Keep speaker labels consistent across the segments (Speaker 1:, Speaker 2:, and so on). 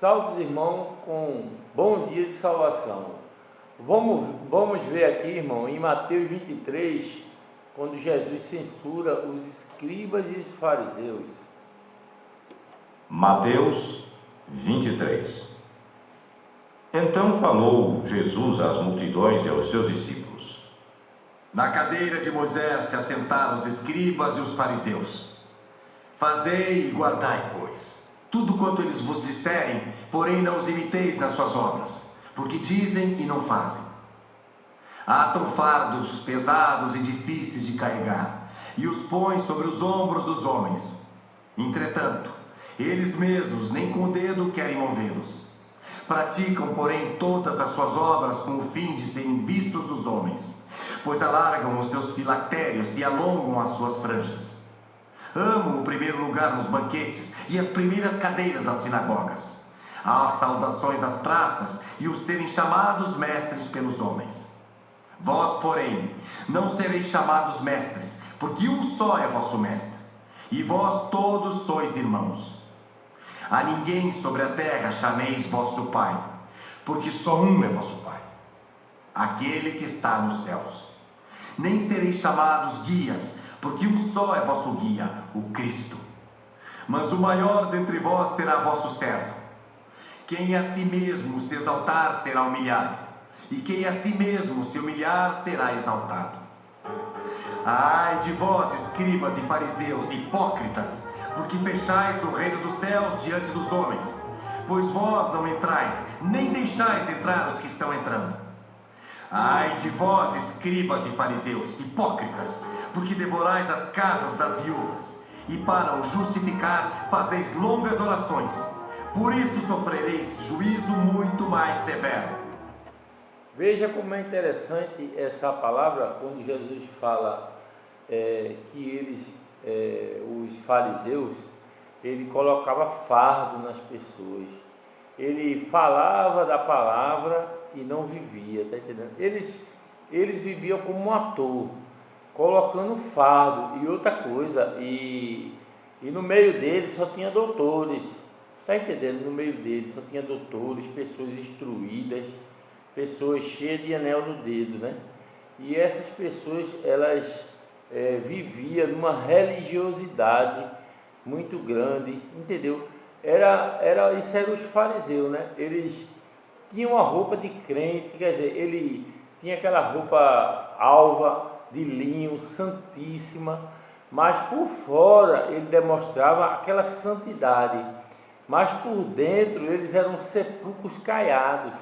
Speaker 1: Salve, irmão, com bom dia de salvação. Vamos ver aqui, irmão, em Mateus 23, quando Jesus censura os escribas e os fariseus.
Speaker 2: Mateus 23. Então falou Jesus às multidões e aos seus discípulos:
Speaker 3: Na cadeira de Moisés se assentaram os escribas e os fariseus. Fazei e guardai, pois, tudo quanto eles vos disserem, porém não os imiteis nas suas obras, porque dizem e não fazem. Atam fardos pesados e difíceis de carregar, e os põem sobre os ombros dos homens. Entretanto, eles mesmos nem com o dedo querem movê-los. Praticam, porém, todas as suas obras com o fim de serem vistos dos homens, pois alargam os seus filactérios e alongam as suas franjas. Amam o primeiro lugar nos banquetes e as primeiras cadeiras nas sinagogas, as saudações nas praças e os serem chamados mestres pelos homens. Vós, porém, não sereis chamados mestres, porque um só é vosso mestre, e vós todos sois irmãos. A ninguém sobre a terra chameis vosso Pai, porque só um é vosso Pai, aquele que está nos céus. Nem sereis chamados guias, porque um só é vosso guia, o Cristo. Mas o maior dentre vós será vosso servo. Quem a si mesmo se exaltar será humilhado, e quem a si mesmo se humilhar será exaltado. Ai de vós, escribas e fariseus, hipócritas, porque fechais o reino dos céus diante dos homens, pois vós não entrais, nem deixais entrar os que estão entrando. Ai de vós, escribas e fariseus, hipócritas, porque devorais as casas das viúvas, e para o justificar fazeis longas orações. Por isso sofrereis juízo muito mais severo.
Speaker 1: Veja como é interessante essa palavra, quando Jesus fala que eles, os fariseus, ele colocava fardo nas pessoas. Ele falava da palavra e não vivia, tá entendendo? Eles viviam como um ator, colocando fardo e outra coisa, e no meio deles só tinha doutores, tá entendendo? No meio deles só tinha doutores, pessoas instruídas, pessoas cheias de anel no dedo, né? E essas pessoas, elas viviam numa religiosidade muito grande, entendeu? Isso eram os fariseus, né? Eles tinham uma roupa de crente, quer dizer, ele tinha aquela roupa alva, de linho, santíssima, mas por fora ele demonstrava aquela santidade, mas por dentro eles eram sepulcros caiados.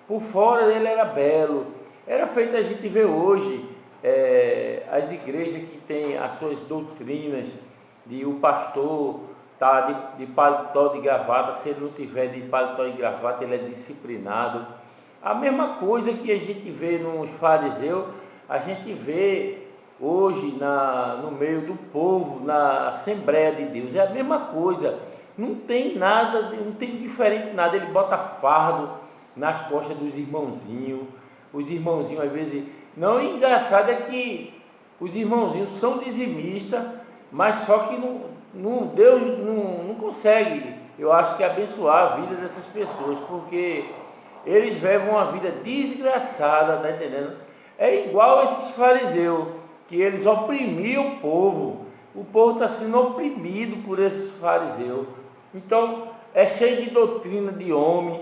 Speaker 1: Por fora ele era belo. Era feito, a gente vê hoje as igrejas que têm as suas doutrinas, de o pastor tá de paletó de gravata, se ele não tiver de paletó e gravata, ele é disciplinado. A mesma coisa que a gente vê nos fariseus, a gente vê hoje no meio do povo, na Assembleia de Deus. É a mesma coisa, não tem nada, não tem diferente nada. Ele bota fardo nas costas dos irmãozinhos. Os irmãozinhos às vezes... Não, o engraçado é que os irmãozinhos são dizimistas, mas só que Deus não consegue, eu acho que, abençoar a vida dessas pessoas, porque eles vivem uma vida desgraçada, tá entendendo? É igual esses fariseus, que eles oprimiam o povo está sendo oprimido por esses fariseus. Então, é cheio de doutrina de homem,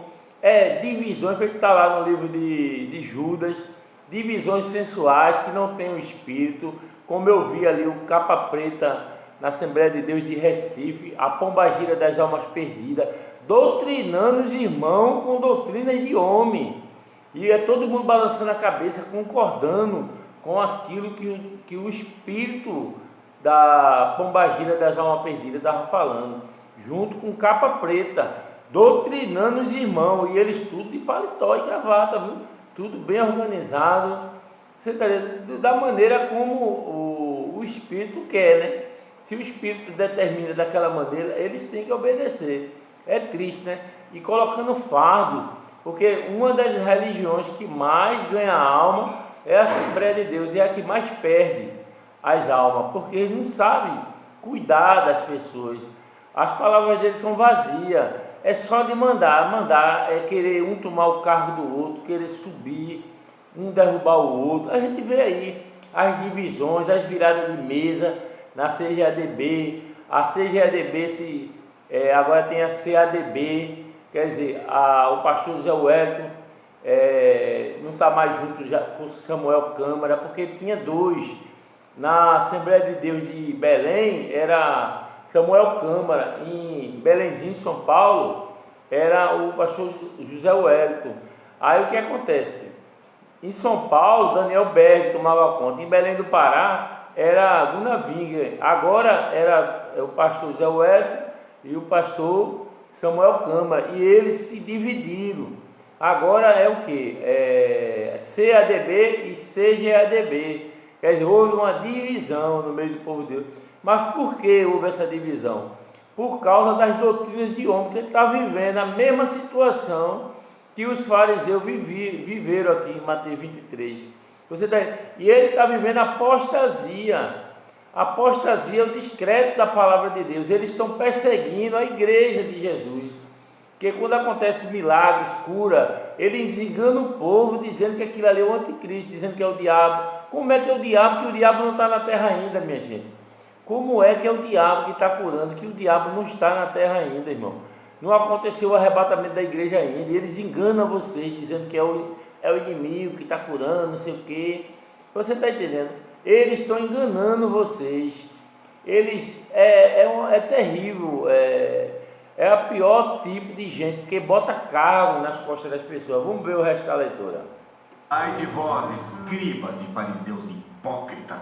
Speaker 1: divisões, feito está lá no livro de Judas, divisões sensuais que não tem o espírito, como eu vi ali o capa preta na Assembleia de Deus de Recife, a pombagira das almas perdidas, doutrinando os irmãos com doutrinas de homem, e todo mundo balançando a cabeça, concordando com aquilo que o espírito da pombagira das almas perdidas estava falando, junto com capa preta, doutrinando os irmãos, e eles tudo de paletó e gravata, viu? Tudo bem organizado, você tá vendo? Da maneira como o espírito quer, né? Se o espírito determina daquela maneira, eles têm que obedecer. É triste, né? E colocando fardo, porque uma das religiões que mais ganha alma é a Assembleia de Deus, e é a que mais perde as almas, porque eles não sabem cuidar das pessoas. As palavras deles são vazias, é só de mandar, é querer um tomar o cargo do outro, querer subir, um derrubar o outro. A gente vê aí as divisões, as viradas de mesa na CGADB, a CGADB agora tem a CADB, quer dizer, o pastor José Wellington não está mais junto já com Samuel Câmara, porque tinha dois. Na Assembleia de Deus de Belém era Samuel Câmara, em Belenzinho, São Paulo, era o pastor José Wellington. Aí o que acontece? Em São Paulo, Daniel Berg tomava conta. Em Belém do Pará, era Gunnar Winger. Agora era o pastor José Wellington e o pastor Samuel Câmara. E eles se dividiram. Agora é o que? CADB e CGADB. Quer dizer, houve uma divisão no meio do povo de Deus. Mas por que houve essa divisão? Por causa das doutrinas de homem, que ele está vivendo a mesma situação que os fariseus viveram aqui em Mateus 23. E ele está vivendo apostasia. Apostasia é o descrédito da palavra de Deus. Eles estão perseguindo a igreja de Jesus. Porque quando acontece milagres, cura, eles enganam o povo dizendo que aquilo ali é o anticristo, dizendo que é o diabo. Como é que é o diabo? Que o diabo não está na terra ainda, minha gente. Como é que é o diabo que está curando? Que o diabo não está na terra ainda, irmão. Não aconteceu o arrebatamento da igreja ainda. E eles enganam vocês, dizendo que é o inimigo que está curando, não sei o quê. Você está entendendo? Eles estão enganando vocês. É terrível. É o pior tipo de gente, porque bota cargo nas costas das pessoas. Vamos ver o resto da leitura.
Speaker 3: Ai de vós, escribas e fariseus hipócritas,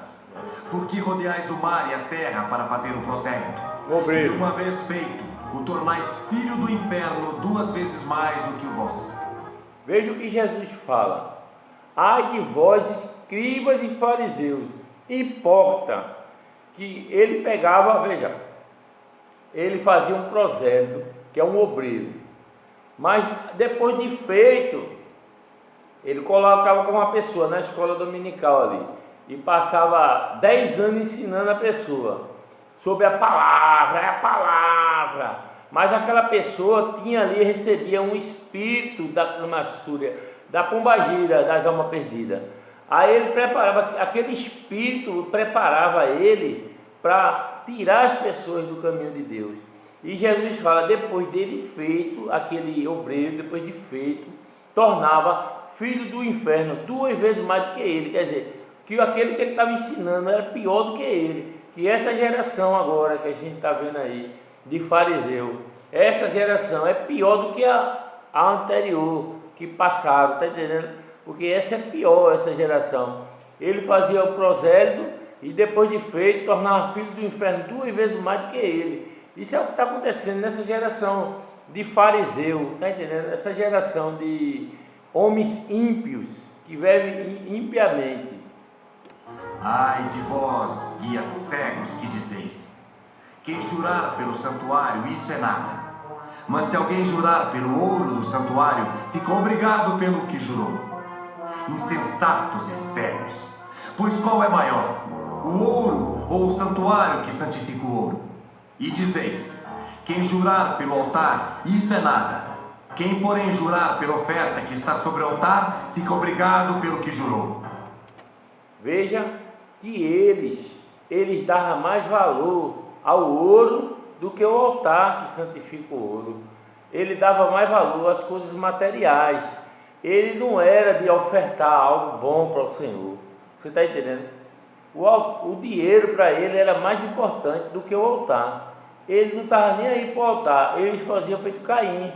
Speaker 3: porque rodeais o mar e a terra para fazer um prosélyto. E uma vez feito, o tornais filho do inferno 2 vezes mais do que vós.
Speaker 1: Veja o que Jesus fala. Ai de vós, escribas e fariseus, hipócrita, que ele pegava, veja, ele fazia um prosélito, que é um obreiro, mas depois de feito, ele colocava com uma pessoa na escola dominical ali, e passava 10 anos ensinando a pessoa sobre a palavra, mas aquela pessoa tinha ali, recebia um espírito da camassúria, da pombagira, das almas perdidas. Aí ele preparava, aquele espírito preparava ele para tirar as pessoas do caminho de Deus. E Jesus fala, depois dele feito, aquele obreiro, depois de feito, tornava filho do inferno 2 vezes mais do que ele. Quer dizer, que aquele que ele estava ensinando era pior do que ele. Que essa geração agora que a gente está vendo aí, de fariseu, essa geração é pior do que a anterior, que passaram, está entendendo? Porque essa é pior, essa geração. Ele fazia o prosélito e depois de feito, tornava filho do inferno 2 vezes mais do que ele. Isso é o que está acontecendo nessa geração de fariseu, está entendendo? Essa geração de homens ímpios, que vivem impiamente.
Speaker 3: Ai de vós, guias cegos, que dizeis: quem jurar pelo santuário, isso é nada. Mas se alguém jurar pelo ouro do santuário, fica obrigado pelo que jurou. Insensatos e cegos, pois qual é maior, o ouro ou o santuário que santifica o ouro? E dizeis: quem jurar pelo altar, isso é nada. Quem, porém, jurar pela oferta que está sobre o altar, fica obrigado pelo que jurou.
Speaker 1: Veja que eles davam mais valor ao ouro do que o altar que santifica o ouro. Ele dava mais valor às coisas materiais. Ele não era de ofertar algo bom para o Senhor. Você está entendendo? O dinheiro para ele era mais importante do que o altar. Ele não estava nem aí para o altar. Eles faziam feito Caim.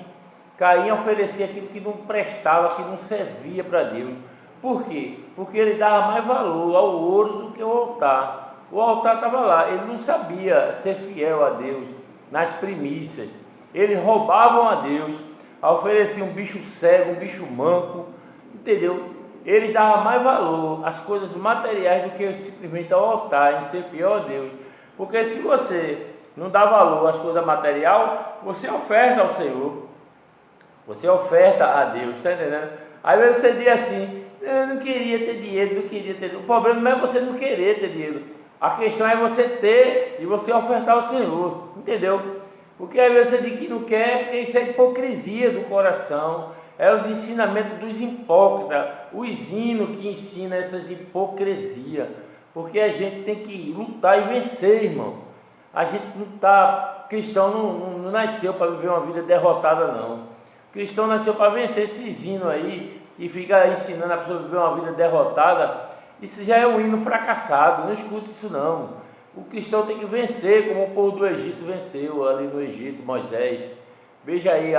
Speaker 1: Caim oferecia aquilo que não prestava, que não servia para Deus. Por quê? Porque ele dava mais valor ao ouro do que ao altar. O altar estava lá, ele não sabia ser fiel a Deus nas primícias. Eles roubavam a Deus, ofereciam um bicho cego, um bicho manco, entendeu? Eles davam mais valor às coisas materiais do que simplesmente ao altar, em ser fiel a Deus. Porque se você não dá valor às coisas materiais, você oferta ao Senhor. Você oferta a Deus, está entendendo? Aí você diz assim: eu não queria ter dinheiro, não queria ter. O problema não é você não querer ter dinheiro. A questão é você ter e você ofertar ao Senhor, entendeu? Porque às vezes você diz que não quer, porque isso é hipocrisia do coração, é os ensinamentos dos hipócritas, os hinos que ensinam essas hipocrisias, porque a gente tem que lutar e vencer, irmão. A gente não está, cristão não nasceu para viver uma vida derrotada, não. O cristão nasceu para vencer esses hinos aí, que fica ensinando a pessoa a viver uma vida derrotada. Isso já é um hino fracassado, não escute isso não. O cristão tem que vencer, como o povo do Egito venceu ali no Egito, Moisés. Veja aí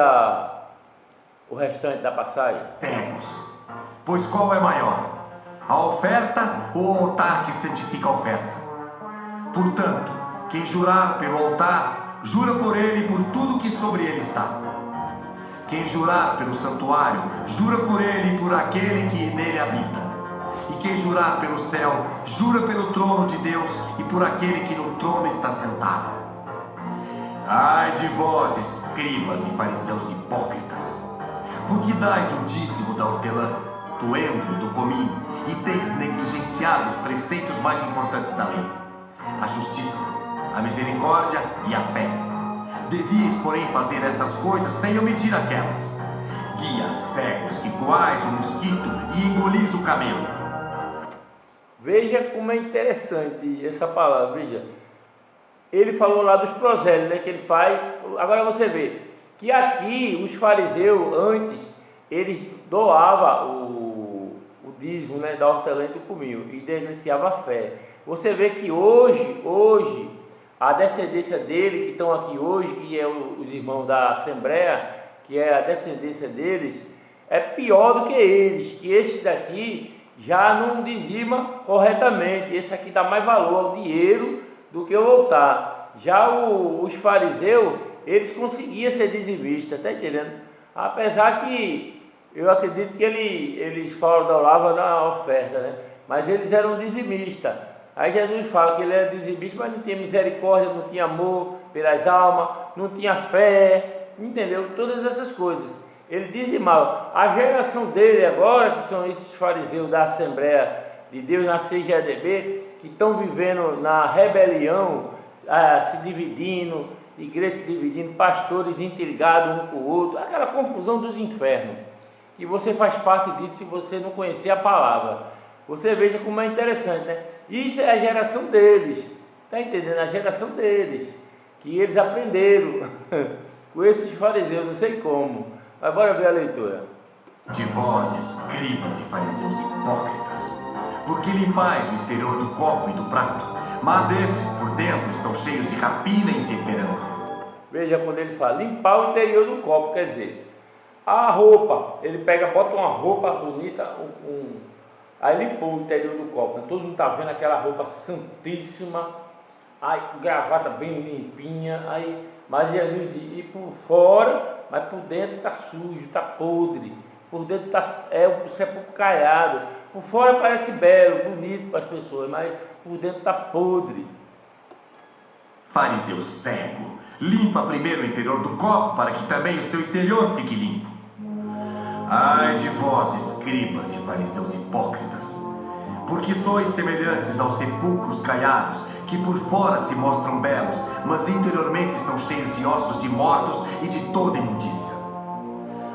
Speaker 1: o restante da passagem.
Speaker 3: Cegos, pois qual é maior? A oferta ou o altar que santifica a oferta? Portanto, quem jurar pelo altar, jura por ele e por tudo que sobre ele está. Quem jurar pelo santuário, jura por ele e por aquele que nele habita. E quem jurar pelo céu, jura pelo trono de Deus e por aquele que no trono está sentado. Ai de vós, escribas e fariseus hipócritas, porque dais o dízimo da hortelã, do endro e do cominho, e teis negligenciado os preceitos mais importantes da lei: a justiça, a misericórdia e a fé. Devíeis, porém, fazer estas coisas sem omitir aquelas. Guias cegos que coais o mosquito e engolis o camelo.
Speaker 1: Veja como é interessante essa palavra, veja. Ele falou lá dos prosélitos, né, que ele faz. Agora você vê que aqui os fariseus, antes, eles doavam o dízimo, né, da hortelã e do cominho e denunciavam a fé. Você vê que hoje, a descendência dele, que estão aqui hoje, que é os irmãos da Assembleia, que é a descendência deles, é pior do que eles, que esse daqui já não dizima corretamente. Esse aqui dá mais valor ao dinheiro do que ao altar. Já os fariseus, eles conseguiam ser dizimistas, tá entendendo? Apesar que eu acredito que eles fraudavam na oferta, né? Mas eles eram dizimistas. Aí Jesus fala que ele era dizimista, mas não tinha misericórdia, não tinha amor pelas almas, não tinha fé, entendeu? Todas essas coisas. Ele dizimava. A geração dele agora, que são esses fariseus da Assembleia de Deus na CGADB, que estão vivendo na rebelião, se dividindo, igreja se dividindo, pastores intrigados um com o outro, aquela confusão dos infernos. E você faz parte disso se você não conhecer a palavra. Você veja como é interessante, né? Isso é a geração deles, está entendendo? A geração deles, que eles aprenderam com esses fariseus, não sei como. Mas bora ver a leitura.
Speaker 3: De vós, escribas e fariseus hipócritas, porque limpais o exterior do copo e do prato, mas estes por dentro estão cheios de rapina e intemperança.
Speaker 1: Veja quando ele fala limpar o interior do copo, quer dizer, a roupa, ele bota uma roupa bonita, aí limpou o interior do copo, todo mundo está vendo aquela roupa santíssima, aí gravata bem limpinha, aí, mas Jesus diz, e por fora, mas por dentro está sujo, está podre, por dentro é o sepulcro caiado, por fora parece belo, bonito para as pessoas, mas por dentro está podre.
Speaker 3: Fariseu cego, limpa primeiro o interior do copo, para que também o seu exterior fique limpo. Ai de vós, escribas e fariseus hipócritas, porque sois semelhantes aos sepulcros caiados, que por fora se mostram belos, mas interiormente estão cheios de ossos de mortos e de toda imundícia.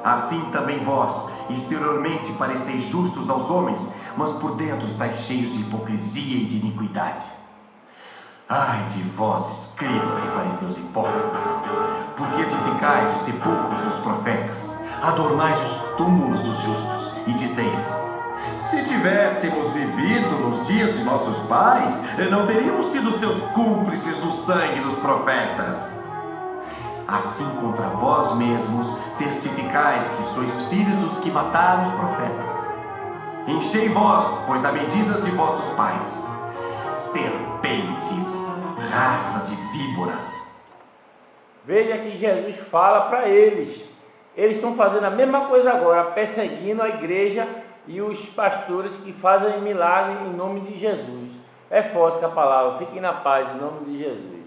Speaker 3: Assim também vós, exteriormente pareceis justos aos homens, mas por dentro estáis cheios de hipocrisia e de iniquidade. Ai de vós, escribas e fariseus hipócritas, porque edificais os sepulcros dos profetas, adornais os túmulos dos justos e dizeis: se tivéssemos vivido nos dias de nossos pais, não teríamos sido seus cúmplices do sangue dos profetas. Assim contra vós mesmos testificais que sois filhos dos que mataram os profetas. Enchei vós, pois a medidas de vossos pais, serpentes, raça de víboras.
Speaker 1: Veja que Jesus fala para eles. Eles estão fazendo a mesma coisa agora, perseguindo a igreja e os pastores que fazem milagre em nome de Jesus. É forte essa palavra. Fiquem na paz em nome de Jesus.